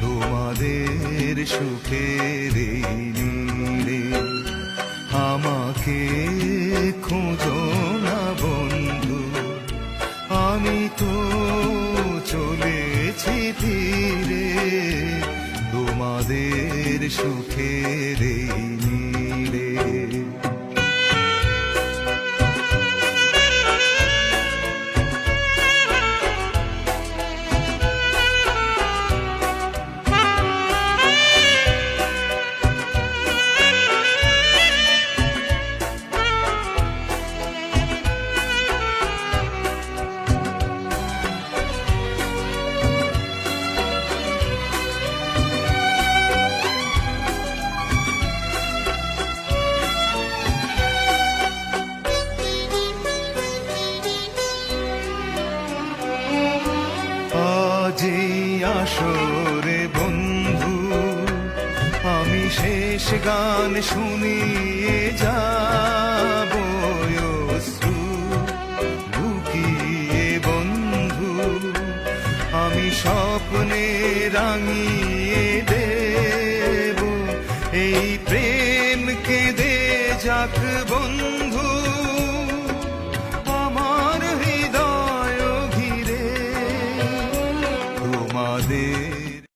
তোমাদের সুখের এই নীড়ে আমাকে খোঁজো না বন্ধু, আমি তো চলেছি ফিরে তোমাদের সুখের এই নীড়ে। যে আসরে বন্ধু আমি শেষ গান শুনিয়ে যাব অশ্রু লুকিয়ে বন্ধু, আমি স্বপ্নে রাঙিয়ে দেব এই প্রেম কেঁদে যাক বন্ধু।